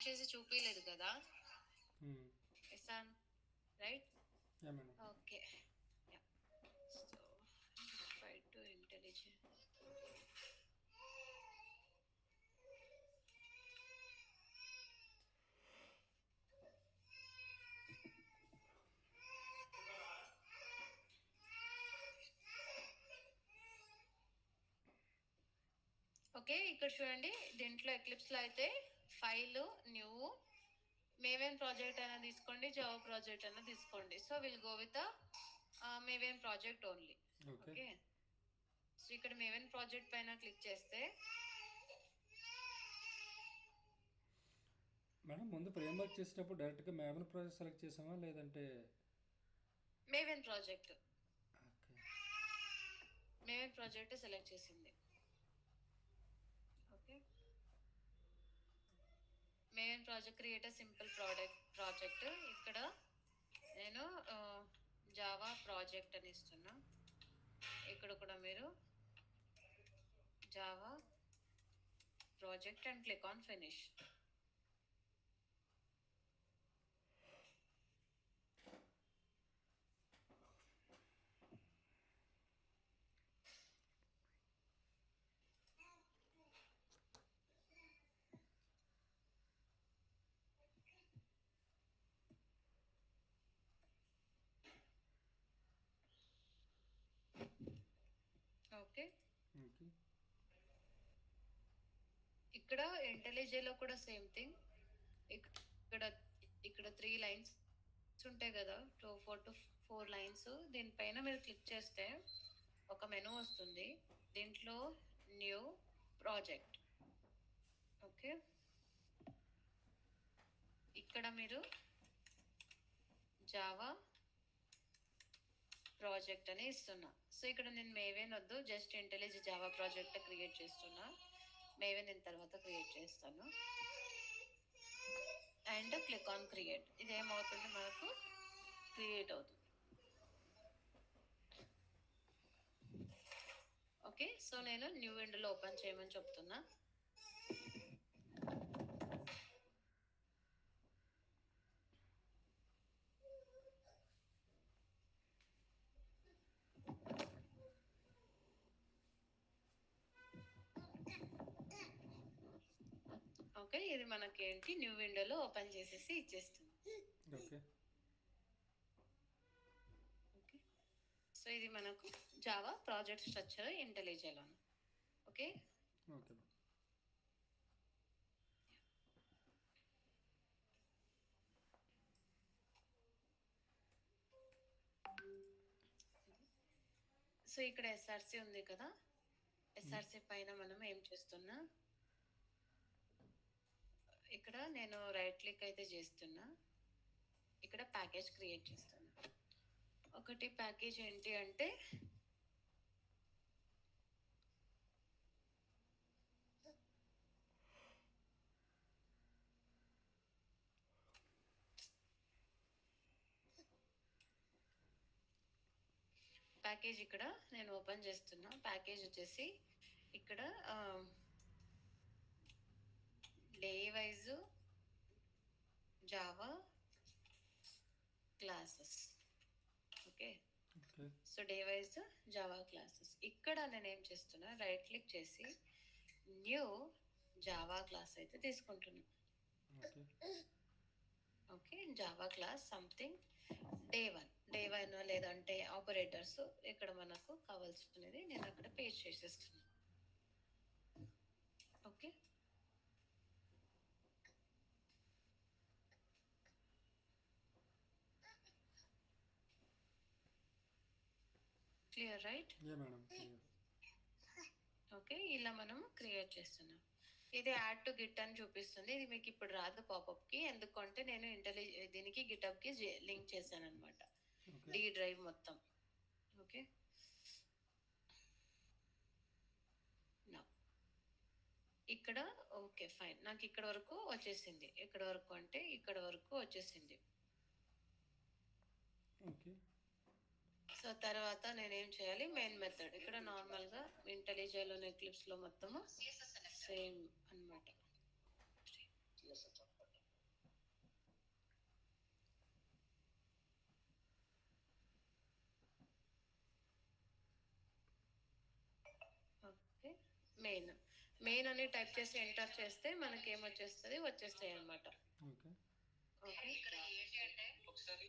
చేసి చూపించలేదు కదా. ఇస్తాను right. Okay. So try to intelligent. Okay, ఇక్కడ చూడండి, దీంట్లో ఎక్లిప్స్లో అయితే ఫైల్ న్యూ మేవేన్ ప్రాజెక్ట్ అయినా తీసుకోండి, జావా ప్రాజెక్ట్ అయినా తీసుకోండి. So will go with Maven project only. Okay, so ఇక్కడ మేవేన్ ప్రాజెక్ట్ పైన క్లిక్ చేస్తే మేడం ముందు ఫ్రేమ్వర్క్ చేసేటప్పుడు డైరెక్ట్గా మేవెన్ ప్రాజెక్ట్ సెలెక్ట్ చేసామా లేదంటే Maven project Maven project select చేసింది. Okay, Maven project create simple project. ఇక్కడ నేను జావా ప్రాజెక్ట్ అని ఇస్తున్నా. ఇక్కడ కూడా మీరు Java project and click on finish. Okay, ఇక్కడ ఇంటెలిజేలో కూడా సేమ్ థింగ్. ఇక్కడ ఇక్కడ 3 లైన్స్ ఉంటాయి కదా, 4 to 4 లైన్స్. దీనిపైన మీరు క్లిక్ చేస్తే ఒక మెనూ వస్తుంది. దీంట్లో న్యూ ప్రాజెక్ట్. ఓకే, ఇక్కడ మీరు జావా ప్రాజెక్ట్ అని ఇస్తున్నా. సో ఇక్కడ నేను మేవేన్ వద్దు, just IntelliJ Java project create చేస్తున్నా. మేవేన్ నేను తర్వాత క్రియేట్ చేస్తాను. And click on create. ఇదేమవుతుంది, మనకు క్రియేట్ అవుతుంది. ఓకే, సో నేను న్యూ విండోలో ఓపెన్ చేయమని చెప్తున్నా. ఓకే, ఇది మనకి ఏంటి, న్యూ విండోలో ఓపెన్ చేసేసి ఇచ్చేస్తుంది. ఓకే, సో ఇది మనకు జావా ప్రాజెక్ట్ స్ట్రక్చర్ ఇంటెలిజేలో. ఓకే, సో ఇక్కడ ఎస్ఆర్సి ఉంది కదా, ఎస్ఆర్సి పైన మనం ఏం చేస్తున్నా, ఇక్కడ నేను రైట్ క్లిక్ అయితే చేస్తున్నా. ఇక్కడ ప్యాకేజ్ క్రియేట్ చేస్తున్నా. ఒకటి ప్యాకేజ్ ఏంటి అంటే ప్యాకేజ్ ఇక్కడ నేను ఓపెన్ చేస్తున్నా. ప్యాకేజ్ వచ్చేసి ఇక్కడ day wise Java classes. Okay, so day wise Java classes. ఇక్కడ నేను ఏం చేస్తున్నా, రైట్ క్లిక్ చేసి న్యూ జావా క్లాస్ అయితే తీసుకుంటున్నా. Okay, Java class something day one లేదంటే ఆపరేటర్స్ ఇక్కడ మనకు కావాల్సినది నేను అక్కడ పేస్ట్ చేసేస్తున్నా. Okay, clear right? ఓకే, ఇలా మనం క్రియేట్ చేస్తున్నాం. ఇది యాడ్ టు గిట్ అని చూపిస్తుంది. ఇది మీకు ఇప్పుడు రాదు పాపప్ కి, ఎందుకంటే నేను దీనికి గిటప్ కి లింక్ చేశాను అనమాట, డి డ్రైవ్ మొత్తం. ఓకే, ఇక్కడ ఓకే ఫైన్, నాకు ఇక్కడ వరకు వచ్చేసింది. ఇక్కడ వరకు అంటే ఇక్కడ వరకు వచ్చేసింది. ఓకే, సో తర్వాత నేనేం చేయాలి, మెయిన్ మెథడ్ ఇక్కడ నార్మల్గా ఇంటెలిజేలో ఎక్లిప్స్ లో మొత్తము సేమ్ అనమాట. మెయిన్ మెయిన్ అని టైప్ చేసి ఎంటర్ చేస్తే మనకి ఏమొచ్చేస్తుంది, వచ్చేస్తాయి అనమాట. ఓకే. ఓకే, ఇక్కడ ఏంటి అంటే ఒకసారి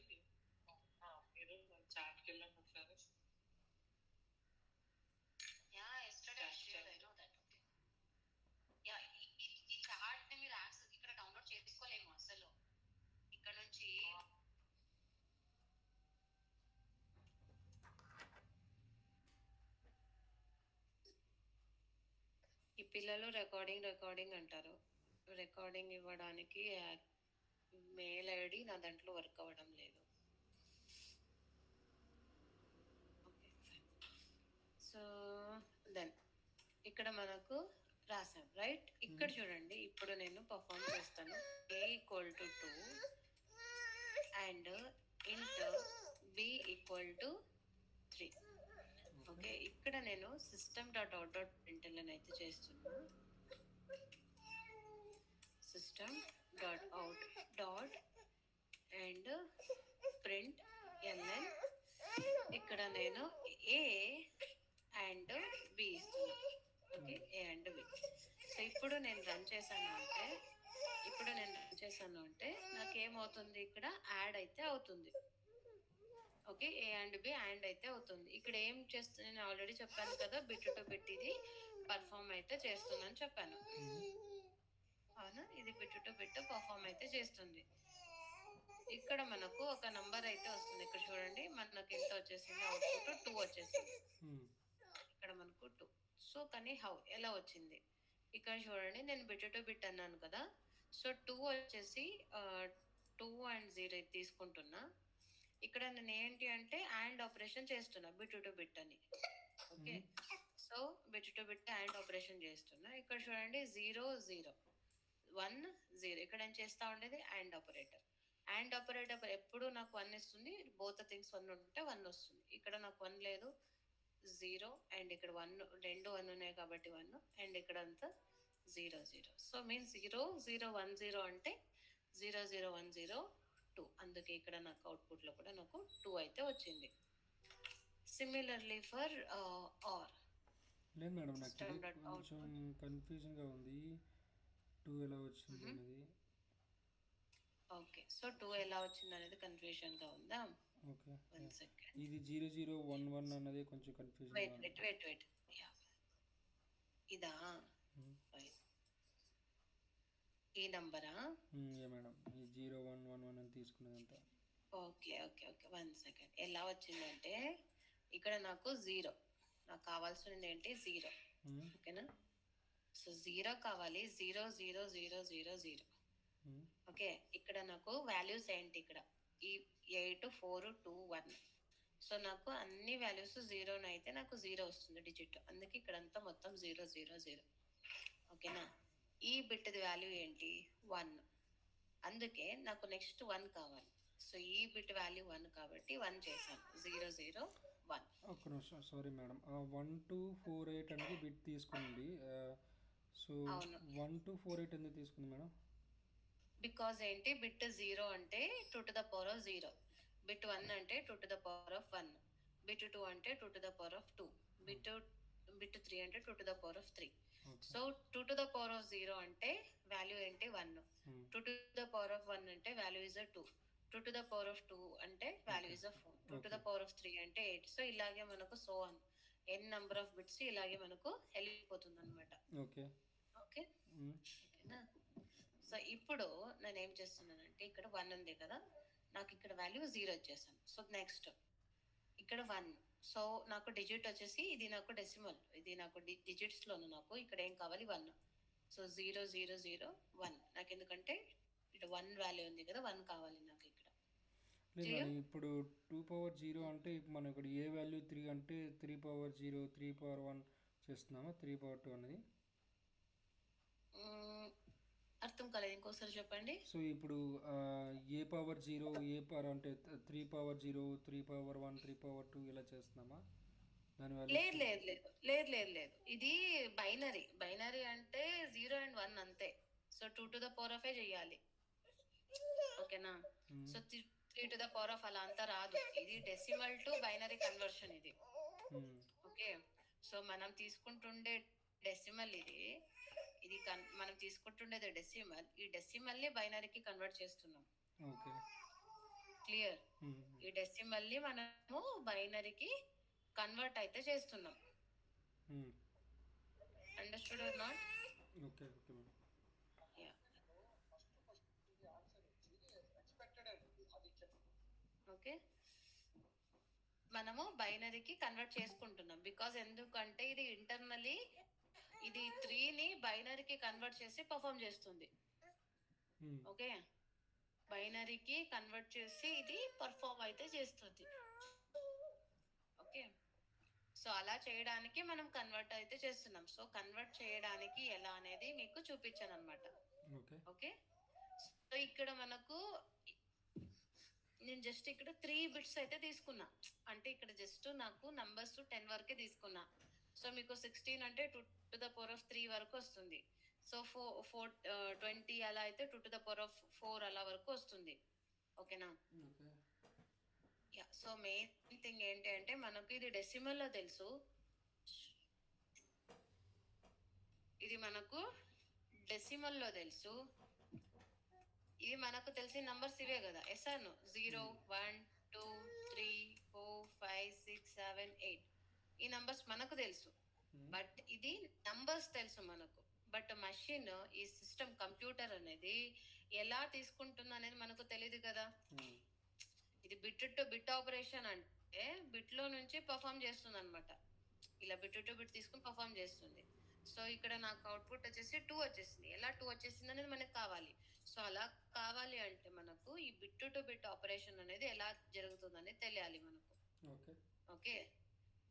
మీరు చాట్కి వెళ్ళండి ఒకసారి. Yeah yesterday I shared, I know that. Okay, yeah ఈ చార్ట్ ని మీరు యాక్సెస్ ఇక్కడ డౌన్లోడ్ చేసుకోలేము అసలు. ఇక్కడ నుంచి ఈ పిల్లలు రికార్డింగ్ అంటారు. రికార్డింగ్ ఇవ్వడానికి మెయిల్ ఐడి నా దాంట్లో వర్క్ అవ్వడం లేదు. Okay fine. సో దెన్ ఇక్కడ మనకు రాసాం రైట్. ఇక్కడ చూడండి, ఇప్పుడు నేను పర్ఫామ్ చేస్తాను. a ఈక్వల్ టు 2 అండ్ ఇంట్ b ఈక్వల్ టు 3. ఓకే, ఇక్కడ నేను system.out.println అయితే చేస్తున్నా. system.out. And print ln. ఇక్కడ నేను a అండ్ b ఇస్తున్నా. Okay, a and b. So ఇప్పుడు నేను రన్ చేశాను అంటే నాకు ఏమవుతుంది, ఇక్కడ యాడ్ అయితే అవుతుంది. Okay, A and B add అయితే అవుతుంది. ఇక్కడ ఏం చేస్తుంది, నేను ఆల్రెడీ చెప్పాను కదా, బిట్ టు బిట్ ఇది పర్ఫామ్ అయితే చేస్తుందని చెప్పాను. అవునా, ఇది బిట్ టు బిట్ పర్ఫామ్ అయితే చేస్తుంది. ఇక్కడ మనకు ఒక నంబర్ అయితే వస్తుంది. ఇక్కడ చూడండి, మనకు ఎంత వచ్చేసింది, అవుట్పుట్ 2 వచ్చేసింది. ఇక్కడ మనకు 2. సో కానీ ఎలా వచ్చింది, ఇక్కడ చూడండి, నేను బిట్ టు బిట్ అన్నాను కదా. సో 2 వచ్చేసి 2 అండ్ 0 తీసుకుంటున్నా. ఇక్కడ నేను ఏంటి అంటే అండ్ ఆపరేషన్ చేస్తున్నా, బిట్ టు బిట్ అని. Okay, so bit to bit and operation చేస్తున్నా. ఇక్కడ చూడండి 0 0 1 0. ఇక్కడ నేను చేస్తా ఉండేది అండ్ ఆపరేటర్. అండ్ ఆపరేటర్ ఎప్పుడు నాకు 1 ఇస్తుంది, బోత్ థింగ్స్ 1 ఉంటే 1 వస్తుంది. ఇక్కడ నాకు 1 లేదు, 0 అండ్ ఇక్కడ 1, రెండు 1 ఉన్నాయి కాబట్టి 1, అండ్ ఇక్కడ అంతా 0 0. సో మీన్స్ 0 0 1 0 అంటే 0 0 1 0 2. అందుకే ఇక్కడ నాకు అవుట్పుట్ లో కూడా నాకు 2 అయితే వచ్చింది. Similarly for R. లేదు మేడం, నాకు ఇది కొంచెం కన్ఫ్యూజన్ గా ఉంది, 2 ఎలా వచ్చింది అనేది. ఓకే, సో 2 ఎలా వచ్చింది అనేది కన్ఫ్యూజన్ గా ఉందా? Okay, 1 second. ఇది 0 0 1 1 అన్నది కొంచెం కన్ఫ్యూజన్ గా ఉంది. వెయిట్. ఇదా ఈ నంబరా? యా మేడం, ఈ 0 1 1 1 అని తీసుకున్నదంతా. Okay 1 second. ఎలా వచ్చిందంటే ఇక్కడ నాకు 0, నాకు కావాల్సింది ఏంటి 0. ఓకేనా, సో 0 కావాలి, 0 0 0 0 0. ఓకే, ఇక్కడ నాకు వాల్యూస్ ఏంటి, ఇక్కడ ఈ 8 4 2 1. సో నాకు అన్ని వాల్యూస్ 0 అయితే నాకు 0 వస్తుంది డిజిట్. అందుకే ఇక్కడ అంతా మొత్తం 0 0 0. ఓకేనా, ఈ బిట్ది వాల్యూ ఏంటి 1. అందుకే నాకు నెక్స్ట్ 1 కావాలి. సో ఈ బిట్ వాల్యూ 1 కాబట్టి 1 చేశాను, 0 0 1. ఒక్క నిమిషం, సారీ మేడం. 1 2 4 8 అనేది బిట్ తీసుకుంది. సో 1 2 4 8 ఎందుకు తీసుకుంది మేడం? బికాజ్ ఏంటి, బిట్ 0 అంటే 2 to the power of 0, bit 1 అంటే 2 to the power of 1, bit 2 అంటే 2 to the power of 2, bit 3 అంటే 2 to the power of 3. So 2 to the power of 0 అంటే వాల్యూ ఏంటి 1, 2 to the power of 1 అంటే value is 2, 2 to the power of 2 అంటే value is 4, 2 to the power of 3 అంటే 8. So ఇలాగే మనకు so on n number of bits ఇలాగే మనకు వెళ్ళిపోతుంది అనమాట. ఓకే ఓకే ఓకేనా. సో ఇప్పుడు నేను ఏం చేస్తున్నానంటే, ఇక్కడ 1 ఉంది కదా, నాకు ఇక్కడ వాల్యూ 0 వచ్చేసాను. సో నెక్స్ట్ ఇక్కడ 1. సో నాకు డిజిట్ వచ్చేసి ఇది నాకు డెసిమల్, ఇది నాకు డిజిట్స్ లోను నాకు ఇక్కడ ఏం కావాలి 1. సో 0 0 0 1. నాకు ఎందుకంటే ఇక్కడ 1 వాల్యూ ఉంది కదా, 1 కావాలి నాకు ఇక్కడ. లేదు, ఇప్పుడు 2 power 0 అంటే ఇప్పుడు మనం ఇక్కడ ఏ వాల్యూ 3 అంటే 3 power 0 3 power 1 చేస్తున్నామా, 3 power 2 అనేది? అర్థం కాలేదు, ఇంకోసారి చెప్పండి. సో ఇప్పుడు ఏ పవర్ 0 ఏ పవర్ అంటే 3 power 0 3 power 1 3 power 2 ఇలా చేస్తున్నామా? దాని వాల్యూ లేదు, ఇది బైనరీ అంటే 0 and 1 అంతే. So 2 to the power of చెయ్యాలి. ఓకేనా, so 3 to the power of అలా అంతా రాదు. ఇది డెసిమల్ టు బైనరీ కన్వర్షన్ ఇది. ఓకే, సో మనం తీసుకుంటుండే డెసిమల్ ఇది మనం తీసుకుంటుండేది డెసిమల్. ఈ డెసిమల్ ని బైనరీకి కన్వర్ట్ చేస్తున్నాం. ఓకే. క్లియర్? ఈ డెసిమల్ ని మనము బైనరీకి కన్వర్ట్ అయితే చేస్తున్నాం. Understood or not? Okay okay madam. Okay, మనము బైనరీకి కన్వర్ట్ చేసుకుంటున్నాం. బికాజ్ ఎందుకంటే ఇది ఇంటర్నల్లీ ఇది 3ని బైనరీకి కన్వర్ట్ చేసి పర్ఫామ్ చేస్తుంది. ఓకే, బైనరీకి కన్వర్ట్ చేసి ఇది పర్ఫామ్ అయితే చేస్తుంది. ఓకే, సో అలా చేయడానికి మనం కన్వర్ట్ అయితే చేస్తున్నాం. సో కన్వర్ట్ చేయడానికి ఎలా అనేది మీకు చూపించాను అనమాట. ఓకే ఓకే, సో ఇక్కడ మనకు నేను జస్ట్ ఇక్కడ 3 బిట్స్ అయితే తీసుకున్నా. అంటే ఇక్కడ జస్ట్ నాకు నంబర్స్ 10 వరకే తీసుకున్నా. సో మీకు 16 అంటే 2⁻³ వరకు వస్తుంది. సో 20 అలా అయితే 2⁻⁴ అలా వరకు వస్తుంది. ఓకేనా? యా, సో మెయిన్ థింగ్ ఏంటి అంటే మనకు ఇది డెసిమల్లో తెలుసు, ఇది మనకు డెసిమల్లో తెలుసు, ఇవి మనకు తెలిసిన నంబర్స్ ఇవే కదా. ఎస్ఆర్ను 0 1 2 3 4 5 6 7 8 ఈ నంబర్స్ మనకు తెలుసు. బట్ ఇది నంబర్స్ తెలుసు మనకు. బట్ మషిన్, ఈ సిస్టమ్ కంప్యూటర్ అనేది ఎలా తీసుకుంటుంది అనేది మనకు తెలియదు కదా. ఇది బిట్ టు బిట్ ఆపరేషన్ అంటే బిట్ లో నుంచి పర్ఫామ్ చేస్తుంది అనమాట. ఇలా బిట్ టు బిట్ తీసుకుని పర్ఫామ్ చేస్తుంది. సో ఇక్కడ నాకు అవుట్పుట్ వచ్చేసి 2 వచ్చేసింది. ఎలా 2 వచ్చేసింది అనేది మనకు కావాలి. సో అలా కావాలి అంటే మనకు ఈ బిట్ టు బిట్ ఆపరేషన్ అనేది ఎలా జరుగుతుంది అనేది తెలియాలి మనకు. ఓకే,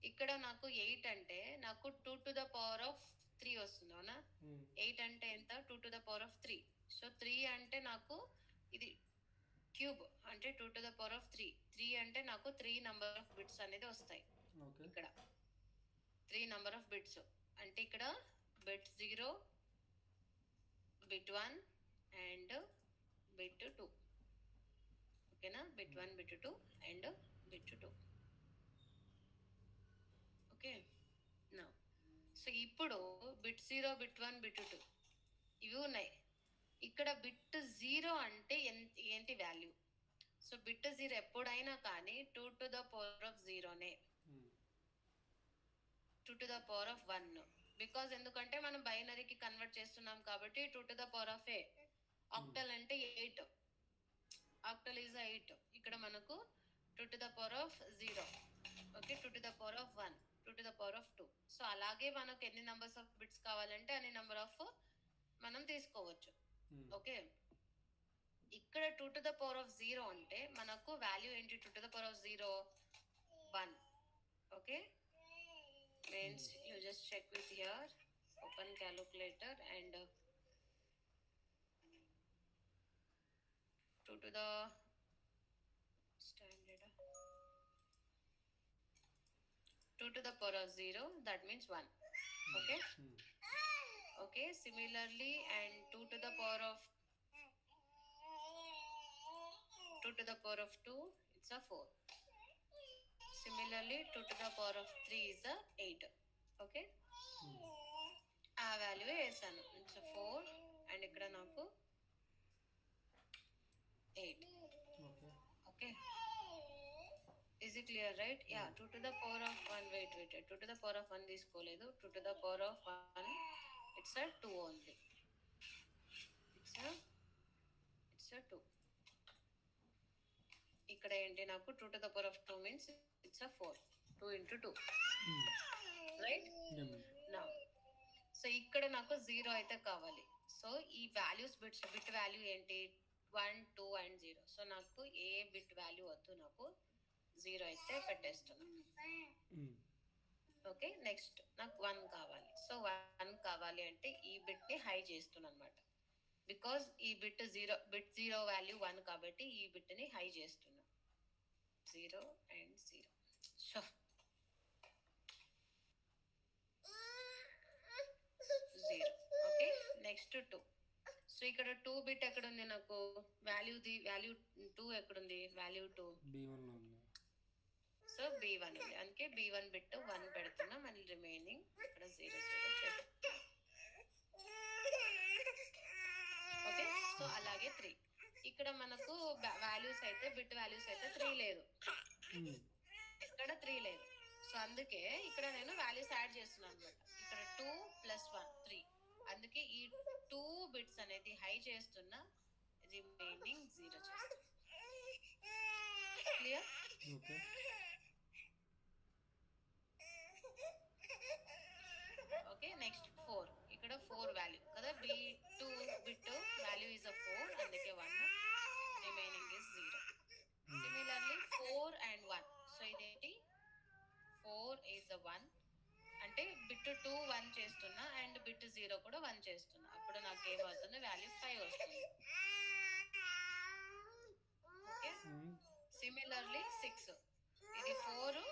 ఇక్కడ నాకు 8 అంటే నాకు 2⁻³ వస్తుంది. అవునా? 8 అంటే ఎంత? 2⁻³ సో 3 అంటే నాకు ఇది క్యూబ్ అంటే 2⁻³ 3 అంటే నాకు 3 నంబర్ ఆఫ్ బిట్స్ అనేది వస్తాయి. ఇక్కడ 3 నంబర్ ఆఫ్ బిట్స్ అంటే ఇక్కడ బిట్ 0, బిట్ 1 అండ్ బిట్ 2. ఓకేనా? Bit 1, bit 2 and bit 2. Okay, నా సో ఇప్పుడు బిట్ 0, బిట్ 1, బిట్ 2 ఇవి ఉన్నాయి. ఇక్కడ బిట్ 0 అంటే ఏంటి వాల్యూ? సో బిట్ 0 ఎప్పుడైనా కానీ 2⁻⁴ 2⁻1. బికాజ్ ఎందుకంటే మనం బైనరీకి కన్వర్ట్ చేస్తున్నాం కాబట్టి 2⁻⁴. ఆక్టల్ అంటే 8. Octal is 8. ఇక్కడ మనకు 2⁻�0. ఓకే, 2⁻1, 2⁻2. సో అలాగే మనకు ఎన్ని నంబర్స్ ఆఫ్ బిట్స్ కావాలంటే అన్ని నంబర్ ఆఫ్ మనం తీసుకోవచ్చు. ఓకే, ఇక్కడ 2⁻0 అంటే మనకు వాల్యూ ఏంటి? 2⁻0 1. Okay, means you just check with here, open calculator and 2 to the standard 2⁻0, that means 1. Okay, okay, similarly and 2⁻2 it's a 4. Similarly 2⁻³ is a 8. Okay, ఆ value వేసాను. ఇట్స్ 4 అండ్ ఇక్కడ నాకు 8. Okay, is it clear? Right? Ya, 2⁻1 wait 2⁻1 తీసుకోలేదు. 2⁻1 it's a 2 only. It's a 2. ఇక్కడ ఏంటి? నాకు 2⁻2 means it's a 4. 2 into 2. రైట్? నా సో ఇక్కడ నాకు 0 అయితే కావాలి. సో ఈ వాల్యూస్ బిట్ వాల్యూ ఏంటి? 1, 2 అండ్ 0. సో నాకు ఏ బిట్ వాల్యూ వద్దు, నాకు 0 అయితే పెట్టేస్తున్నాను. ఓకే, నెక్స్ట్ నాకు 1 కావాలి. సో 1 కావాలి అంటే ఈ బిట్ ని హై చేస్తున్నాను అనమాట. బికాజ్ ఈ బిట్ 0 వాల్యూ 1 కాబట్టి ఈ బిట్ ని హై చేస్తున్నా. 0 and 0. So 0. Okay, next 2. So ఇక్కడ 2 బిట్ ఎక్కడ ఉంది? నాకు వాల్యూ 2 ఎక్కడుంది? వాల్యూ 2 B1 లో ఉంది. సో B1 ఉంది. అందుకే B1 బిట్ 1 పెడుతున్నా. మళ్ళీ రిమైనింగ్ ఇక్కడ 0 0 ఓకే. సో అలాగే 3 ఇక్కడ మనకు వాల్యూస్ అయితే బిట్ వాల్యూస్ అయితే 3 లేదు, ఇక్కడ 3 లేదు. సో అందుకే ఇక్కడ నేను వాల్యూస్ యాడ్ చేస్తున్నాను అనమాట. ఇక్కడ 2 + 1 3, అందుకే ఈ 2 బిట్స్ అనేది హై చేస్తున్నా, రిమైనింగ్ 0 చేస్తున్నా. క్లియర్? ఓకే. ఓకే. నెక్స్ట్ 4, ఇక్కడ 4 వాల్యూ కదా, B2 బిట్ వాల్యూ ఇస్ 4, అందుకే 1, remaining is 0. Similarly 4 and 1, so ఇదేంటి 4 is 1 అంటే బిట్ 2 1 చేస్తున్నా అండ్ బిట్ 0 కూడా 1 చేస్తున్నా, అప్పుడు నాకు ఏమవుతుంది, వాల్యూ 5 వస్తుంది. ఓకే. సిమిలర్లీ 6, ఇది 4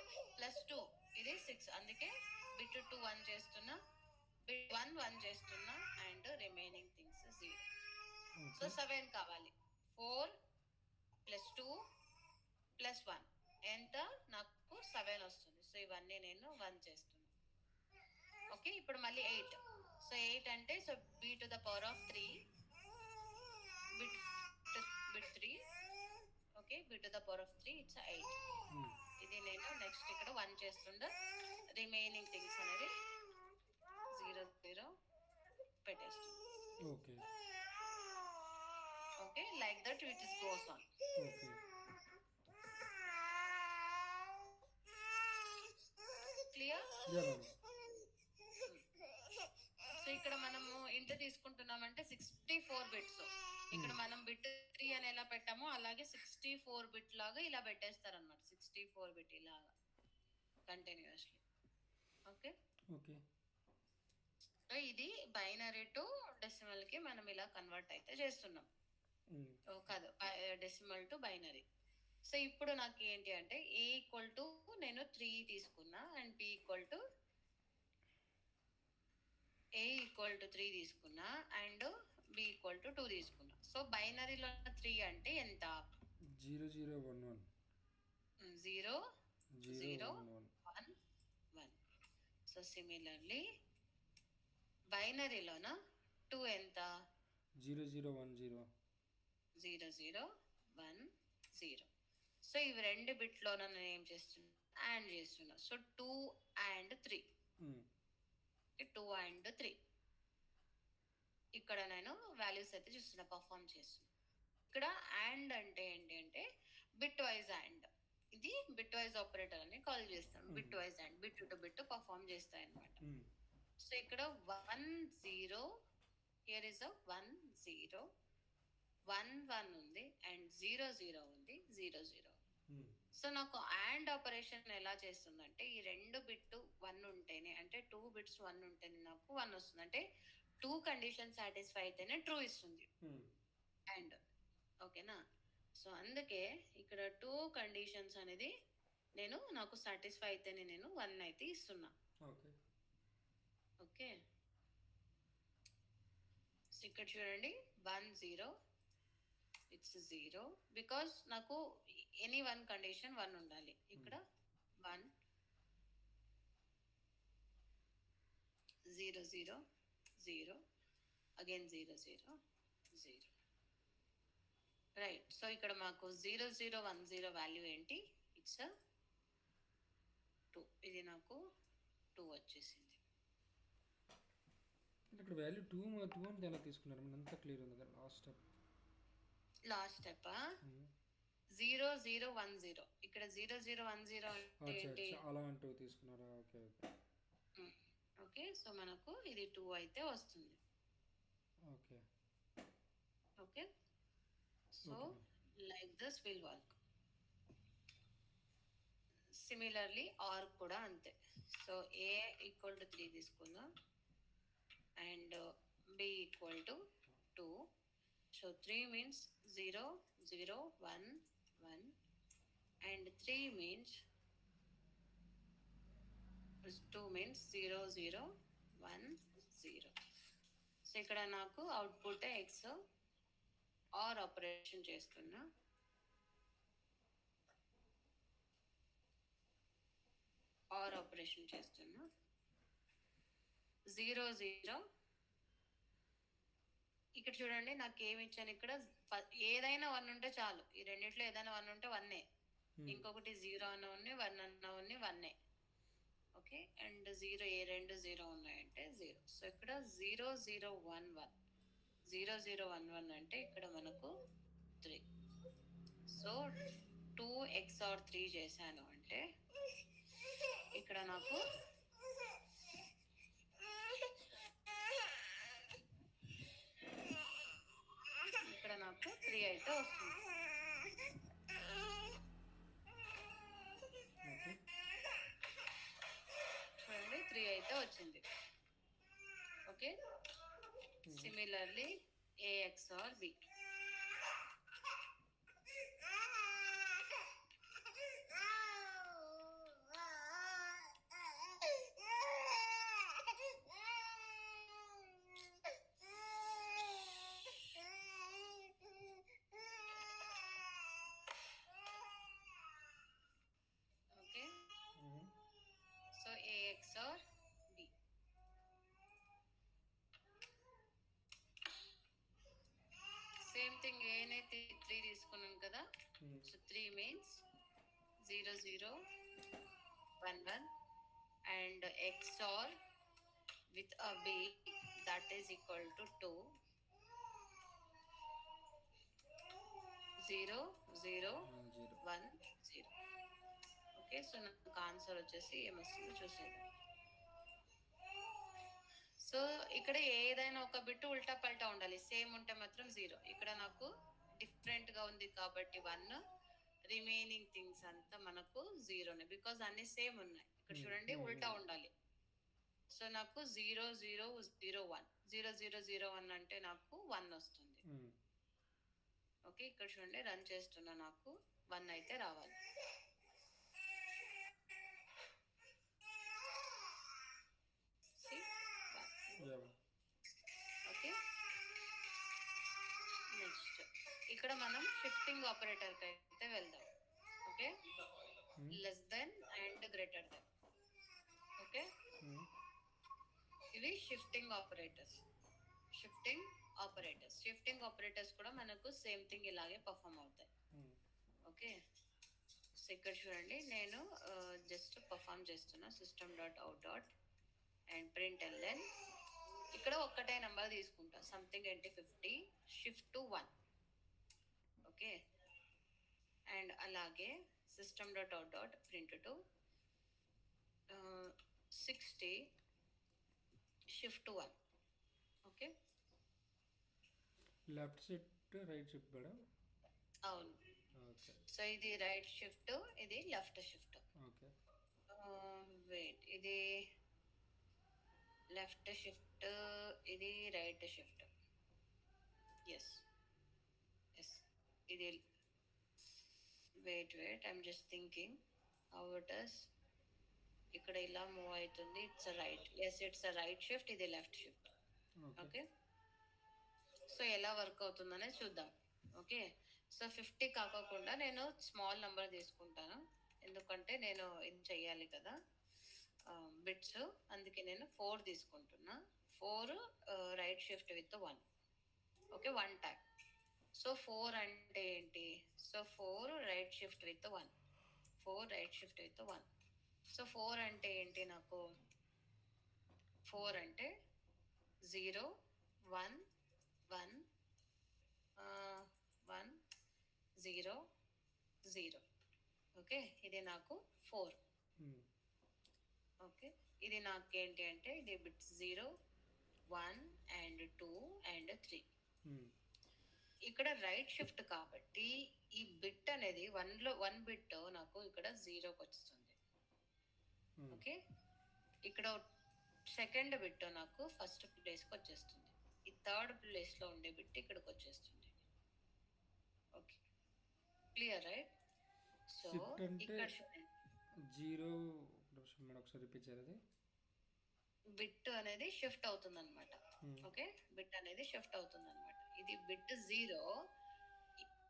+ 2 ఇది 6, అందుకే బిట్ 2 1 చేస్తున్నా, బిట్ 1 1 చేస్తున్నా అండ్ రిమైనింగ్ థింగ్స్ 0. సో 7 కావాలి. 4 + 2 + 1 ఎంత, నాకు 7 వస్తుంది. సో ఇవన్నీ నేను 1 చేస్తున్నా. ఓకే. ఇప్పుడు మళ్ళీ 8, సో 8 అంటే so B⁴3 bit 3, okay, B⁴3 it's 8. ఇది నేను నెక్స్ట్ ఇక్కడ 1 చేస్తుండే, రిమైనింగ్ థింగ్స్ అనేది 0 0 పెట్టేస్తుంది. Okay. Okay, like that it is goes on. Okay. Clear? Yeah ma'am. So ఇక్కడ మనము ఇంత తీసుకుంటున్నామంటే 64 బిట్స్. ఇక్కడ మనం బిట్ 3 అని ఎలా పెట్టామో అలాగే 64 బిట్ లాగా ఇలా పెట్టేస్తారన్నమాట. 64 బిట్ ఇలాగా కంటిన్యూస్లీ. ఓకే. ఓకే. సో ఇది బైనరీ టు డెసిమల్ కి మనం ఇలా కన్వర్ట్ అయితే చేస్తున్నాం. కాదు, డెసిమల్ టు బైనరీ. సో ఇప్పుడు నాకు ఏంటి అంటే A = నేను 3 తీసుకున్నా అండ్ B = A=3 తీసుకున్నా అండ్ B = 2 తీసుకున్నా. సో బైనరీలో 3 అంటే ఎంత? 0 0 1 1 0 0 1 1 1. సో సిమిలర్లీ బైనరీలోన 2 ఎంత? 0 0 1 0 0 0 1 0. సో ఇవి రెండు బిట్లోన నేను ఏం చేస్తున్నా, యాడ్ చేస్తున్నా. సో 2 and 3, 2 and 3 ఇక్కడ నేను వాల్యూస్ అయితే చూస్తున్నా, పర్ఫామ్ చేస్తున్నా. ఇక్కడ అండ్ అంటే ఏంటి అంటే బిట్ వైజ్ అండ్, ఇది బిట్ వైజ్ ఆపరేటర్ అని కాల్ చేస్తాం. Bit wise and bit to bit perform చేస్తాయి అన్నమాట. సో ఇక్కడ 1 0, హియర్ ఇస్ 1 0, 1 1 ఉంది అండ్ 0 0 ఉంది, 0 0. సో నాకు అండ్ ఆపరేషన్ ఎలా చేస్తుందంటే ఈ రెండు బిట్ 1 ఉంటేనే, అంటే 2 బిట్స్ 1 ఉంటేనే నాకు 1 వస్తుంది. అంటే 2 కండిషన్ సాటిస్ఫై అయితేనే ట్రూ ఇస్తుంది అండ్. ఓకేనా? సో అందుకే ఇక్కడ 2 కండిషన్స్ అనేది నాకు సాటిస్ఫై అయితేనే నేను 1 అయితే ఇస్తున్నా. ఓకే. ఓకే. సో ఇక్కడ చూడండి 1 0, ఇట్స్ 0 బికాస్ నాకు ఎనీ 1 కండిషన్ 1 ఉండాలి. ఇక్కడ 1 0 0 0 అగైన్ 0 0 0, రైట్. సో ఇక్కడ మాకు 0 0 1 0 వాల్యూ ఏంటి? ఇట్స్ 2. ఇది నాకు 2 వచ్చేసింది. ఇక్కడ వాల్యూ 2 అని ఎలా తీసుకున్నారు? మన అంతా క్లియర్ ఉంది కదా. లాస్ట్ స్టెప్ 0 0 1 0, ఇక్కడ 0 0 1 0 అంటే ఏంటి? అలా అంటూ తీసుకున్నారా? ఓకే. ఓకే. సో మనకు ఇది 2 అయితే వస్తుంది. Okay. Okay. So like this will work. Similarly R కూడా అంతే. సో A = 3 తీసుకుందాం and B = 2. So 3 means 0 0 1 1 and 3 means 2 means 0 0 1 0. So ఇక్కడ నాకు అవుట్పుట్ X ఆర్ ఆపరేషన్ చేస్తున్నా. ఆర్ ఆపరేషన్ చేస్తున్నా. 0 0 ఇక్కడ చూడండి నాకు ఏమి ఇచ్చాను ఇక్కడ ఏదైనా 1 ఉంటే చాలు. ఈ రెండిట్లో ఏదైనా 1 ఉంటే 1 ఇంకొకటి 0 అన్న ఉన్నాయి 1 అన్న ఉన్నాయి 1 ఓకే. అండ్ 0 ఏ రెండు 0 ఉన్నాయంటే 0. సో ఇక్కడ 0 0 1 1 0 0 1 1 అంటే ఇక్కడ మనకు 3. సో 2 XOR 3 చేశాను అంటే ఇక్కడ నాకు ఇక్కడ నాకు 3 అయితే వస్తుంది. చూడండి 3 అయితే వచ్చింది. Okay. Similarly A XOR B. Okay. So A XOR B. Same thing A అయితే 3 తీసుకున్నాం కదా. So 3 means 0 0 1 1 and XOR with a B that is equal to 2 0 0 1 0. Okay. So నాకు ఆన్సర్ వచ్చేసి ఏమొస్తుందో చూసేది. సో ఇక్కడ ఏదైనా ఒక బిట్ ఉల్టా పల్టా ఉండాలి. సేమ్ ఉంటే మాత్రం 0. ఇక్కడ నాకు డిఫరెంట్ గా ఉంది కాబట్టి 1, రిమైనింగ్ థింగ్స్ అంతా మనకు 0నే బికాజ్ అన్ని సేమ్ ఉన్నాయి. ఇక్కడ చూడండి ఉల్టా ఉండాలి. సో నాకు 0 0 0 1 0 0 0 1 అంటే నాకు 1 వస్తుంది. ఓకే. ఇక్కడ చూడండి రన్ చేస్తున్నా నాకు 1 అయితే రావాలి. ఓకే. నెక్స్ట్ ఇక్కడ మనం షిఫ్టింగ్ ఆపరేటర్ కి అయితే వెళ్దాం. Okay. Less than and greater than. Okay. ఇవి షిఫ్టింగ్ ఆపరేటర్స్. షిఫ్టింగ్ ఆపరేటర్స్ కూడా మనకు సేమ్ థింగ్ ఇలాగే పర్ఫామ్ అవుతాయి. ఓకే. సో ఇక్కడ చూడండి నేను జస్ట్ పర్ఫామ్ చేస్తున్నా system.out. అండ్ println ఇక్కడ ఒక్కటే నెంబర్ తీసుకుంటా సంథింగ్ అంటే 50 షిఫ్ట్ టు 1. ఓకే. అండ్ అలాగే system.out print to 60 shift to 1. Okay. Left shift right shift madam. అవును. ఓకే. సో ఇది రైట్ షిఫ్ట్, ఇది లెఫ్ట్ షిఫ్ట్. ఓకే. వెయిట్, ఇది లెఫ్ట్ షిఫ్ట్, ఇది రైట్ షిఫ్ట్. ఎస్ ఇది wait I'm just thinking how it is. ఇక్కడ ఇలా move అవుతుంది. It's right. Yes it's right shift, ఇది లెఫ్ట్ షిఫ్ట్. ఓకే. సో ఎలా వర్క్ అవుతుందనే చూద్దాం. ఓకే. సో 50 కాకుండా నేను స్మాల్ నెంబర్ తీసుకుంటాను, ఎందుకంటే నేను ఇది చెయ్యాలి కదా బిట్స్, అందుకే నేను 4 తీసుకుంటున్నా. 4 right shift with 1. Okay. 1 time. So 4 అంటే ఏంటి? So 4 right shift with 1. 4 right shift with 1. So 4 అంటే ఏంటి? నాకు 4 అంటే 0 1 1 1 0 0. ఓకే. ఇది నాకు 4. ఓకే. ఇది నాకు ఏంటి అంటే ఇది బిట్ 0 1 అండ్ 2 అండ్ 3. ఇక్కడ రైట్ షిఫ్ట్ కాబట్టి ఈ బిట్ అనేది 1 బిట్ నాకు ఇక్కడ 0కి వస్తుంది. ఓకే. ఇక్కడ సెకండ్ బిట్ నాకు ఫస్ట్ ప్లేస్కి వచ్చేస్తుంది. ఈ థర్డ్ ప్లేస్లో ఉండే బిట్ ఇక్కడికి వచ్చేస్తుంది. ఓకే. Clear right? సో ఇక్కడ 0 ఒకసారి రిపీట్ చేయాలి. బిట్ అనేది షిఫ్ట్ అవుతుంది అనమాట. ఓకే. బిట్ అనేది షిఫ్ట్ అవుతుంది అనమాట. ఇది బిట్ 0,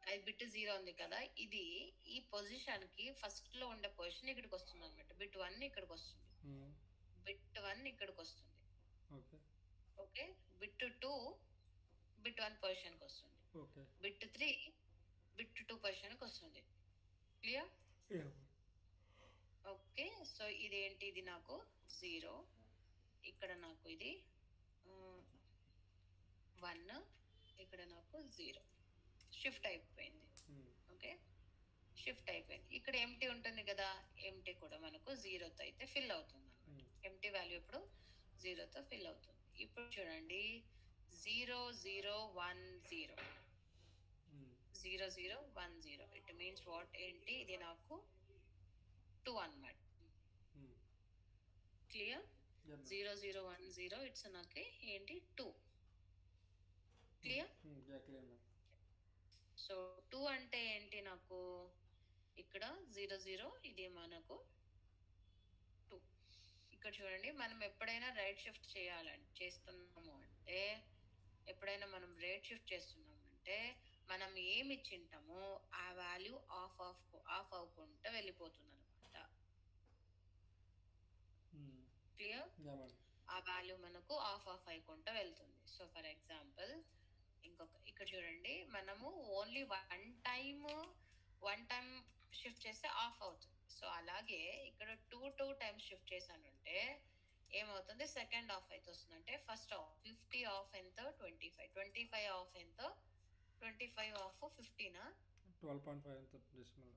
అది బిట్ 0 ఉంది కదా, ఇది ఈ పొజిషన్ కి ఫస్ట్ లో ఉండే పొజిషన్ ఇక్కడికి వస్తుంది అనమాట. బిట్ 1 ఇక్కడికి వస్తుంది, బిట్ 1 ఇక్కడికి వస్తుంది. ఓకే. బిట్ 2 బిట్ 1 పొజిషన్కి వస్తుంది, ఓకే. బిట్ 3 బిట్ 2 పొజిషన్కి వస్తుంది. క్లియర్? ఓకే. సో ఇదేంటి, ఇది నాకు 0, ఇక్కడ నాకు ఇది 1, ఇక్కడ నాకు 0 షిఫ్ట్ అయిపోయింది. ఓకే, షిఫ్ట్ అయిపోయింది. ఇక్కడ ఎంటీ ఉంటుంది కదా, ఎంటీ కూడా మనకు 0తో అయితే ఫిల్ అవుతుంది అనమాట. ఎంటీ వాల్యూ ఇప్పుడు 0తో ఫిల్ అవుతుంది. ఇప్పుడు చూడండి 0 0 1 0 0 0 1 0, ఇట్ మీన్స్ వాట్, ఏంటి ఇది నాకు 2 అన్నమాట. క్లియర్? 0 0 1 0 ఇట్స్ నాకు ఏంటి 2. క్లియర్? సో 2 అంటే ఏంటి నాకు ఇక్కడ 0 0, ఇది మనకు 2. ఇక్కడ చూడండి, మనం ఎప్పుడైనా రైట్ షిఫ్ట్ చేస్తున్నాము అంటే, ఎప్పుడైనా మనం రైట్ షిఫ్ట్ చేస్తున్నాము అంటే మనం ఏమి ఇచ్చింటామో ఆ వాల్యూ ఆఫ్ అవ్వకుండా వెళ్ళిపోతుంది అనమాట. క్లియర్? ఆ వాల్యూ మనకు ఆఫ్ అవ్వకుండా వెళ్తుంది. సో ఫర్ ఎగ్జాంపుల్ ఇక్కడ చూడండి, మనము ఓన్లీ వన్ టైం షిఫ్ట్ చేస్తే ఆఫ్ అవుతుంది. సో అలాగే ఇక్కడ 2 టైమ్స్ షిఫ్ట్ చేశానంటే ఏమవుతుంది, సెకండ్ ఆఫ్ అయితే వస్తుంది. అంటే ఫస్ట్ ఆఫ్ 50 ఆఫ్ ఎంత 25 ఆఫ్ ఎంత 25 ఆఫ్ 15 12.5 డెసిమల్.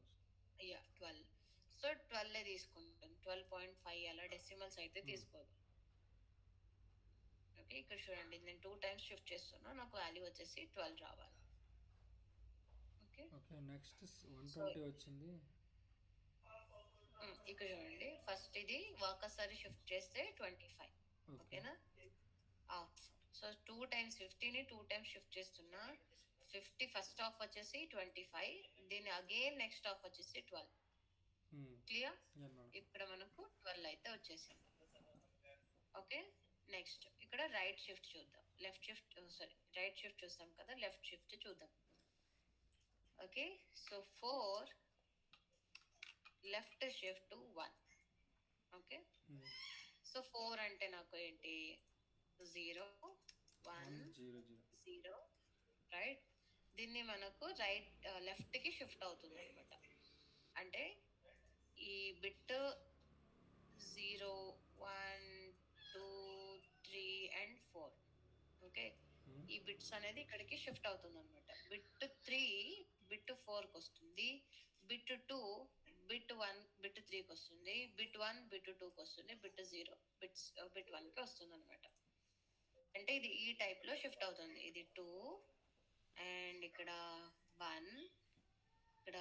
యా 12. సో 12 తీసుకుంటుంది, 12.5 అలా డెసిమల్స్ అయితే తీసుకోదు. ఓకే, ఇక్కడ చూడండి నేను 2 టైమ్స్ షిఫ్ట్ చేస్తున్నా, నాకు వాల్యూ వచ్చేసి 12 రావాలి. ఓకే, నెక్స్ట్ 120 వచ్చింది. ఇక్కడ చూడండి, ఫస్ట్ ఇది ఒక్కసారి షిఫ్ట్ చేస్తే 25. ఓకేనా? సో 2 టైమ్స్ 50ని 2 టైమ్స్ షిఫ్ట్ చేస్తున్నా. 50 ఫస్ట్ ఆఫ్ వచ్చేసి 25, దీని అగైన్ నెక్స్ట్ ఆఫ్ వచ్చేసి 12. క్లియర్? ఇక్కడ మనకు 12 అయితే వచ్చేసింది. ఓకే, నెక్స్ట్ ఇక్కడ రైట్ షిఫ్ట్ చూద్దాం, రైట్ షిఫ్ట్ చూస్తాం కదా, లెఫ్ట్ షిఫ్ట్ చూద్దాం. Okay, so 4 left shift 1. Okay, so 4 అంటే నాకు ఏంటి 0 1 0, రైట్? దీన్ని మనకు లెఫ్ట్ కి షిఫ్ట్ అవుతుంది అనమాట. అంటే ఈ బిట్ 0 1 2 3 and 4, ఓకే, ఈ బిట్స్ అనేది ఇక్కడికి షిఫ్ట్ అవుతుంది అనమాట. బిట్ 3 బిట్ 4కి వస్తుంది, బిట్ 2 బిట్ 1 బిట్ 3కి వస్తుంది, బిట్ 1 బిట్ 2కి వస్తుంది, బిట్ 0 బిట్ 1కి వస్తుంది అనమాట. అంటే ఇది ఈ టైప్ లో షిఫ్ట్ అవుతుంది. ఇది 2 అండ్ ఇక్కడ 1, ఇక్కడ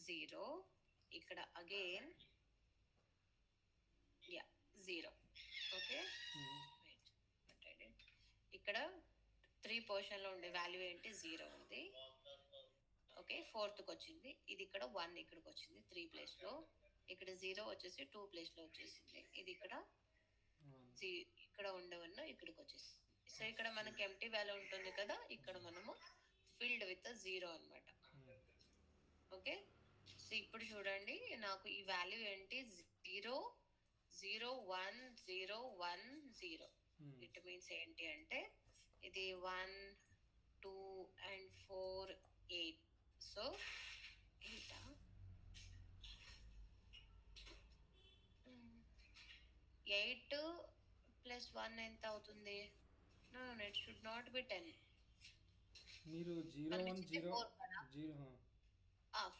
0, ఇక్కడ అగైన్ 0. ఓకే, ఇక్కడ 3 పొజిషన్ లో ఉండే వాల్యూ ఏంటి 0 ఉంది. ఓకే, 4th వచ్చింది, ఇది ఇక్కడ 1 ఇక్కడికి వచ్చింది 3 ప్లేస్ లో, ఇక్కడ 0 వచ్చేసి 2 ప్లేస్ లో వచ్చేసింది, ఇది ఇక్కడ ఉండవన్న ఇక్కడికి వచ్చేసింది. సో ఇక్కడ మనకి ఎంటీ వాల్యూ ఉంటుంది కదా, ఇక్కడ మనము ఫిల్డ్ విత్ 0 అన్నమాట. ఓకే, సో ఇప్పుడు చూడండి, నాకు ఈ వాల్యూ ఏంటి 0 0 1 0 1 0. ఇట్ మీన్స్ ఏంటి అంటే ఇది 1 2 and 4 8. సో 8 ప్లస్ 1 ఎంత అవుతుంది? No it should not be 10. మీరు 0 1 0 0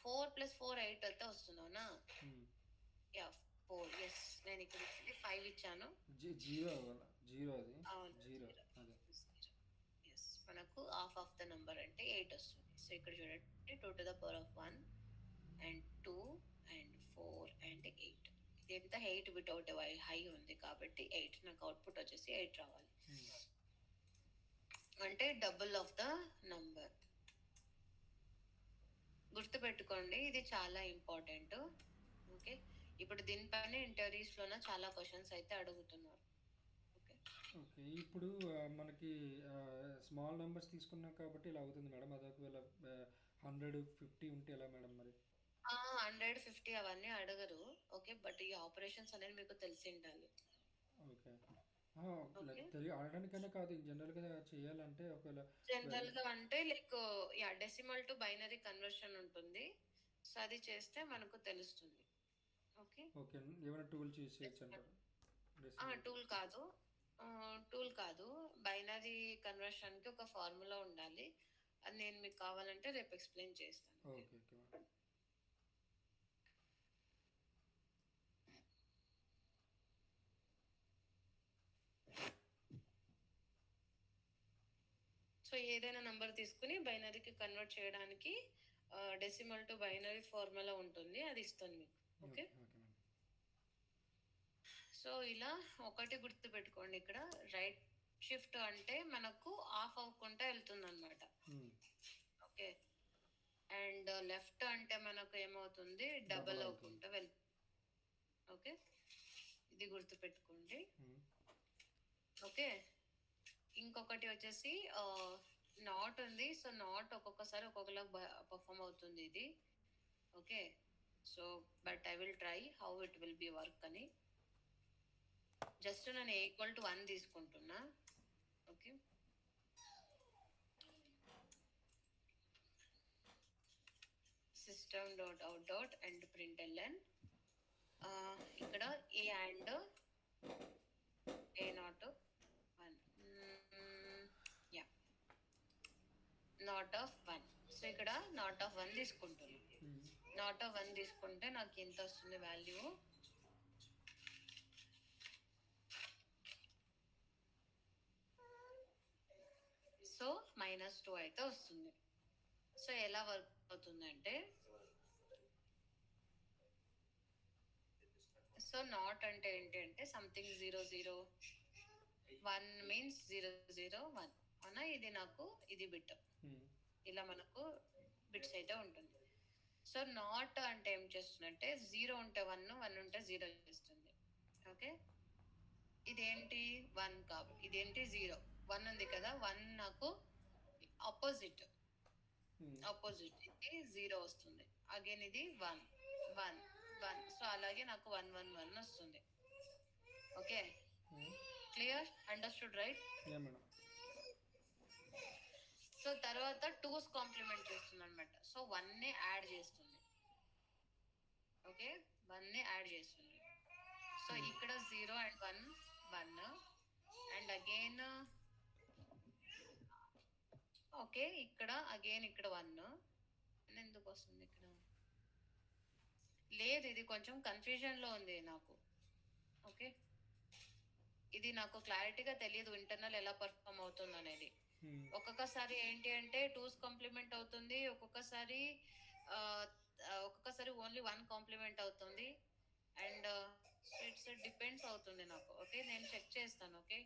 4 ప్లస్ 4 8 అయితే వస్తుందోనా? యా 4. ఎస్, నేను ఇక్కడ 5 ఇచ్చాను. 0 అది 0 అదే. ఎస్, మనకు హాఫ్ ఆఫ్ ద నంబర్ అంటే 8 వస్తుంది. సో ఇక్కడ చూడండి 2 to the power of 1 and 2 and 4 and 8. ఇది ఎంత 8 బిట్ అవుట్ హై ఉంది కాబట్టి 8, నాకు అవుట్పుట్ వచ్చేసి 8 రావాలి. అంటే డబుల్ ఆఫ్ ద నంబర్. గుర్తుపెట్టుకోండి, ఇది చాలా ఇంపార్టెంట్. ఓకే, ఇప్పుడు దీనిపైన ఇంటర్వ్యూస్ లోన చాలా క్వశ్చన్స్ అయితే అడుగుతున్నారు. ఓకే, ఇప్పుడు మనకి స్మాల్ నెంబర్స్ తీసుకున్నాం కాబట్టి ఇలా అవుతుంది మేడం. అది ఒకవేళ 150 ఉంటే ఎలా మేడం మరి? 150 అవన్నీ అడగరు. ఓకే, బట్ ఈ ఆపరేషన్స్ అనేది మీకు తెలిసి ఉండాలి. Okay, okay. ఆడడానికైనా కాదు, జనరల్గా చేయాలంటే ఒకవేళ జనరల్ గా అంటే like yeah decimal to binary conversion ఉంటుంది. సో అది చేస్తే మనకు తెలుస్తుంది. ఓకే. ఓకే, ఏమైనా టూల్ యూస్ చేయొచ్చు అంటారు డెసిమల్ టు. టూల్ కాదు. టూల్ కాదు. బైనరీ కన్వర్షన్ కి ఒక ఫార్ములా ఉండాలి. అది నేను మీకు కావాలంటే రేపు ఎక్స్ప్లెయిన్ చేస్తాను. Okay okay madam. సో ఏదైనా నంబర్ తీసుకుని బైనరీకి కన్వర్ట్ చేయడానికి డెసిమల్ టు బైనరీ ఫార్ములా ఉంటుంది, అది ఇస్తుంది మీకు. Okay. Okay okay madam. So ఇలా ఒకటి గుర్తు పెట్టుకోండి, ఇక్కడ రైట్ షిఫ్ట్ అంటే మనకు ఆఫ్ అవ్వకుండా వెళ్తుంది అనమాట. ఓకే. అండ్ లెఫ్ట్ అంటే మనకు ఏమవుతుంది, డబల్ అవ్వకుండా వెళ్తుంది. ఓకే, ఇది గుర్తు పెట్టుకోండి. ఓకే. ఇంకొకటి వచ్చేసి నాట్ ఉంది. సో నాట్ ఒక్కొక్కసారి ఒక్కొక్కలా పర్ఫామ్ అవుతుంది ఇది. Okay. So but I will try how it will be work అని. జస్ట్ నేను ఈక్వల్ టు 1 తీసుకుంటున్నా. Okay. System dot out dot and println ఇక్కడ ఏ and A not 1 yeah not of 1. So ఇక్కడ not of 1 తీసుకుంటున్నాను. Not of 1 తీసుకుంటే నాకు ఎంత వస్తుంది వాల్యూ, సో -2 అయితే వస్తుంది. సో ఎలా వర్క్ అవుతుందంటే, సో నాట్ అంటే ఏంటి అంటే సంథింగ్ 0 0 1 మీన్స్ 0 0 1 అవునా. ఇది నాకు ఇది బిట్, ఇలా మనకు బిట్స్ అయితే ఉంటుంది. సో నాట్ అంటే ఏం చేస్తుందంటే 0 ఉంటే 1 1 ఉంటే 0 చేస్తుంది. ఓకే. ఇదేంటి 1 కాబట్టి ఇదేంటి 0 1 ఉంది కదా, 1 నాకు ఆపోజిట్ ఇది 0 వస్తుంది. అగైన్ ఇది 1 1 1. సో అలాగే నాకు 1 1 1 వస్తుంది. Okay. Clear, understood right? So తర్వాత 2's కాంప్లిమెంట్ చేస్తుంది అనమాట. సో 1 ని యాడ్ చేస్తుంది. ఓకే, 1 ని యాడ్ చేస్తుంది. సో ఇక్కడ 0 అండ్ 1 1 అండ్ అగైన్ ఓకే, ఇక్కడ అగైన్ ఇక్కడ 1 ఎందుకు వస్తుంది ఇక్కడ, లేదు ఇది కొంచెం కన్ఫ్యూజన్ లో ఉంది నాకు. ఓకే, ఇది నాకు క్లారిటీగా తెలియదు ఇంటర్నల్ ఎలా పర్ఫామ్ అవుతుంది అనేది. ఒక్కొక్కసారి ఏంటి అంటే 2's కాంప్లిమెంట్ అవుతుంది, ఒక్కొక్కసారి ఓన్లీ 1 కాంప్లిమెంట్ అవుతుంది. అండ్ ఇట్స్ డిపెండ్స్ అవుతుంది నాకు. ఓకే, నేను చెక్ చేస్తాను. ఓకే,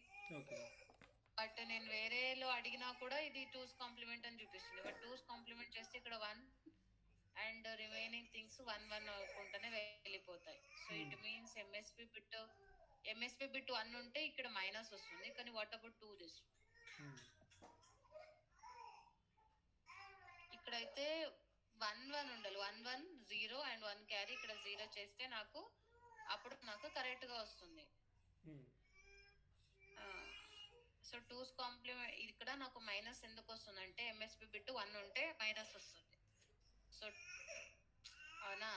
బట్ నేను వేరేలో అడిగినా కూడా ఇది 2's కాంప్లిమెంట్ అని చూపిస్తుంది. బట్ 2's కాంప్లిమెంట్ చేస్తే ఇక్కడ 1 అండ్ రిమైనింగ్ థింగ్స్ 1 1 అనుకుంటూనే వెళ్ళిపోతాయి. So it means MSP bit 1 ఉంటే ఇక్కడ మైనస్ వస్తుంది. కానీ వాట్ అబౌట్ 2 దిస్, ఇక్కడైతే 1 1 ఉండాలి. 1 1 0 అండ్ 1 క్యారీ ఇక్కడ 0 చేస్తే నాకు అప్పుడు నాకు కరెక్ట్ గా వస్తుంది. సో 2's కాంప్లిమెంట్ ఇక్కడ నాకు మైనస్ ఎందుకు వస్తుంది అంటే ఎంఎస్పి బిట్ 1 ఉంటే మైనస్ వస్తుంది. సో అవునా.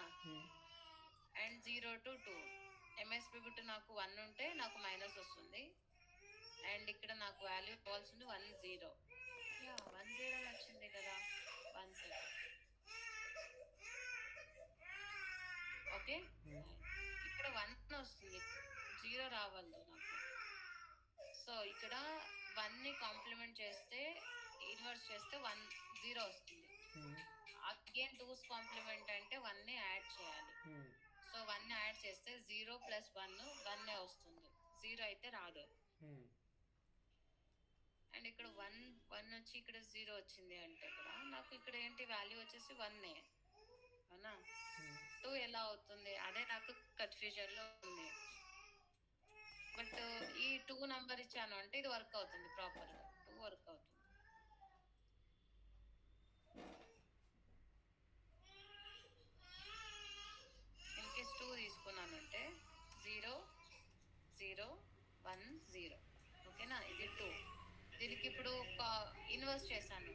అండ్ 0 to 2 ఎంఎస్పి బిట్ నాకు 1 ఉంటే నాకు మైనస్ వస్తుంది. అండ్ ఇక్కడ నాకు వాల్యూ కావాల్సింది 1 0. 1 0 వచ్చింది కదా, 1 సెకండ్. ఓకే, ఇక్కడ 1 వస్తుంది, 0 రావాలి నాకు. సో ఇక్కడ 1 ని కాంప్లిమెంట్ చేస్తే ఇన్వర్స్ చేస్తే 1 0 వస్తుంది. అగైన్ 2's కాంప్లిమెంట్ అంటే 1 ని యాడ్ చేయాలి. సో 1 ని యాడ్ చేస్తే 0 + 1 1 వస్తుంది, 0 అయితే రాదు. అండ్ ఇక్కడ 1 1 వచ్చి ఇక్కడ 0 వచ్చింది అంటే కూడా నాకు ఇక్కడ ఏంటి వాల్యూ వచ్చేసి 1 అవునా. 2 ఎలా అవుతుంది, అదే నాకు కన్ఫ్యూజన్ లో ఉంది. బట్ ఈ 2 నంబర్ ఇచ్చాను అంటే ఇది వర్క్ అవుతుంది, ప్రాపర్ గా 2 వర్క్ అవుతుంది. ఇన్ కేస్ 2 తీసుకున్నానంటే 0 0 1 0 ఇన్వర్స్ చేశాను,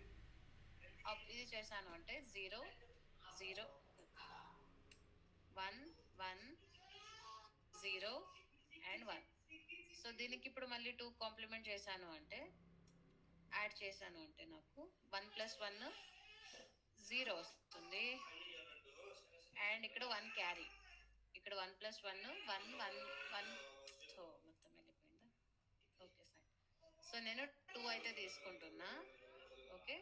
ఇది చేశాను అంటే 0 0 1 1 0 అండ్ 1. సో దీనికి ఇప్పుడు మళ్ళీ 2 కాంప్లిమెంట్ చేశాను అంటే, యాడ్ చేశాను అంటే నాకు 1 + 1 0 వస్తుంది. అండ్ ఇక్కడ 1 క్యారీ, ఇక్కడ 1 + 1 1 1 1. సో మొత్తం వెళ్ళిపోయిందా? Okay fine. సో నేను 2 అయితే తీసుకుంటున్నా. ఓకే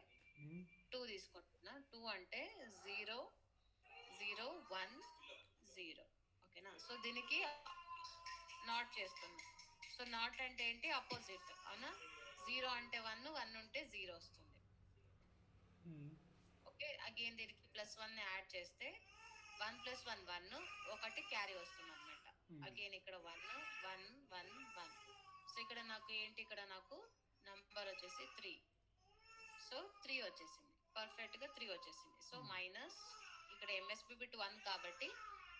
2 తీసుకుంటున్నా. 2 అంటే 0 0 1 0. ఓకేనా? సో దీనికి నాట్ చేస్తున్నా. సో నాట్ అంటే ఏంటి? అపోజిట్, అవునా? 0 అంటే 1, 1 ఉంటే 0 వస్తుంది. ఓకే, అగైన్ దీనికి +1 యాడ్ చేస్తే 1 + 1 1, ఒకటి క్యారీ వస్తుంది అనమాట. అగైన్ ఇక్కడ 1 1 1 1. సో ఇక్కడ నాకు ఏంటి? ఇక్కడ నాకు నంబర్ వచ్చేసి 3. సో 3 వచ్చేసింది, పర్ఫెక్ట్ గా 3 వచ్చేసింది. సో మైనస్, ఇక్కడ ఎంఎస్బి బిట్ 1 కాబట్టి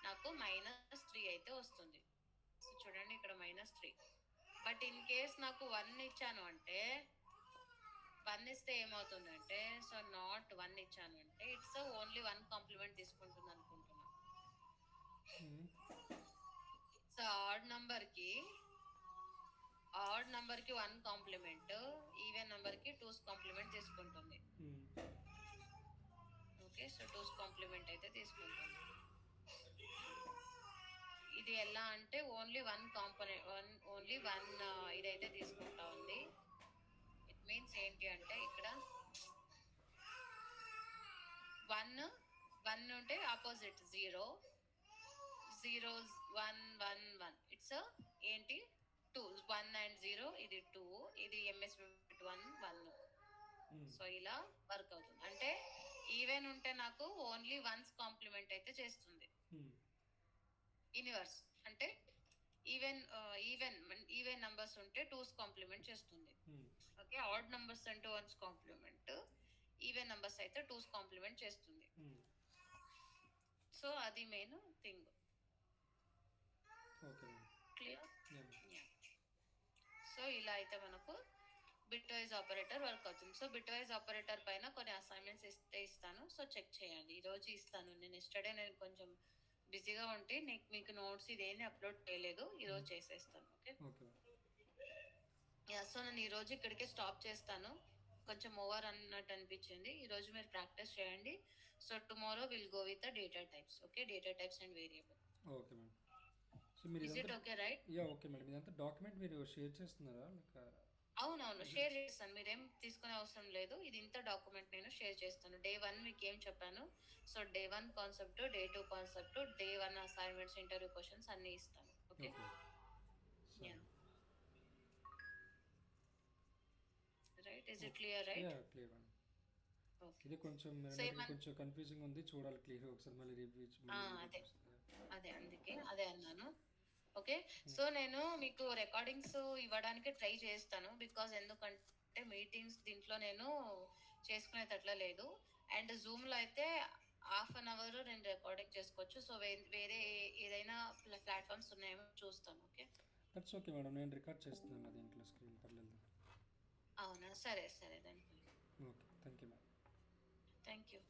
నాకు -3 అయితే వస్తుంది. సో చూడండి ఇక్కడ -3. బట్ ఇన్ కేస్ నాకు 1 ఇచ్చాను అంటే, 1 ఇస్తే ఏమవుతుందంటే, సో నాట్ 1 ఇచ్చాను అంటే ఇట్స్ ఓన్లీ 1 కాంప్లిమెంట్ తీసుకుంటుంది అనుకుంటున్నా. సో ఆడ్ నంబర్ కి 1 కాంప్లిమెంట్, ఈవెన్ నంబర్ కి 2's కాంప్లిమెంట్ తీసుకుంటుంది. ఓకే, సో 2's కాంప్లిమెంట్ అయితే తీసుకుంటుంది. ఇది ఎలా అంటే ఓన్లీ 1 కాంపోనెంట్, ఓన్లీ 1 ఇదైతే తీసుకుంటా ఉంది. ఇట్ మీన్స్ ఏంటి అంటే ఇక్కడ 1 ఉంటే ఆపోజిట్ 0 0 1 1 1. ఇట్స్ ఏంటి? 2 1 అండ్ 0, ఇది 2, ఇది ఎంఎస్ 1 1. సో ఇలా వర్క్ అవుతుంది. అంటే ఈవెన్ ఉంటే నాకు ఓన్లీ 1's కాంప్లిమెంట్ అయితే చేస్తుంది. ఇన్వర్స్ అంటే ఈవెన్ నంబర్స్ ఉంటే 2's కాంప్లిమెంట్ చేస్తుంది. ఓకే, ఆడ్ నంబర్స్ అంటే 1's కాంప్లిమెంట్, ఈవెన్ నంబర్స్ అయితే 2's కాంప్లిమెంట్ చేస్తుంది. సో అది మెయిన్ థింగ్. క్లియర్? సో ఇలా అయితే మనకు బిట్ వైజ్ ఆపరేటర్ వర్క్ అవుతుంది. సో బిట్ వైజ్ ఆపరేటర్ పైన కొన్ని అసైన్మెంట్స్ ఇస్తాను. సో చెక్ చేయండి. ఈ రోజు ఇస్తాను. నేను కొంచెం బిజీగా ఉంటే మీకు నోట్స్ ఇదేమి అప్లోడ్ చేయలేదు, ఈరోజు చేసేస్తాను. ఓకే, సో నేను ఈరోజు ఇక్కడికే స్టాప్ చేస్తాను. కొంచెం ఓవర్ అన్నట్టు అనిపించింది. ఈరోజు మీరు ప్రాక్టీస్ చేయండి. So tomorrow will go with the data types. Okay, data types and variable. Okay madam. So మీరు is it okay, right? Ya okay madam. ఇదంతా డాక్యుమెంట్ మీరు షేర్ చేస్తున్నారా? అవునవును, షేర్ చేస్తాను. మీరేం తీసుకునే అవసరం లేదు. ఇది ఇంత డాక్యుమెంట్ నేను షేర్ చేస్తాను. డే 1 మీకు ఏం చెప్పాను, so day 1 concept, day 2 concept, day 1 assignments, interview questions అన్ని ఇస్తాను. Okay, right? Is it clear, right? Yeah clear madam. ఇది కొంచెం కొంచెం కన్ఫ్యూజింగ్ ఉంది, చూడాలి క్లియర్ ఒకసారి మళ్ళీ రివ్యూ. అదే అందుకే అదే అన్నాను. ఓకే, సో నేను మీకు రికార్డింగ్స్ ఇవ్వడానికి ట్రై చేస్తాను. బికాజ్ ఎందుకంటే మీటింగ్స్ దీంట్లో నేను చేసుకునేటట్లా లేదు. అండ్ జూమ్లో అయితే ½ an hour నేను రికార్డింగ్ చేసుకోవచ్చు. సో వేరే ఏదైనా ప్లాట్ఫామ్స్ ఉన్నాయేమో చూస్తాను. Okay, that's okay madam. నేను రికార్డ్ చేస్తున్నాను దీంట్లో, స్క్రీన్ పర్లేదు. అవునా? సరే సరే, దానికి okay, thank you madam. Thank you.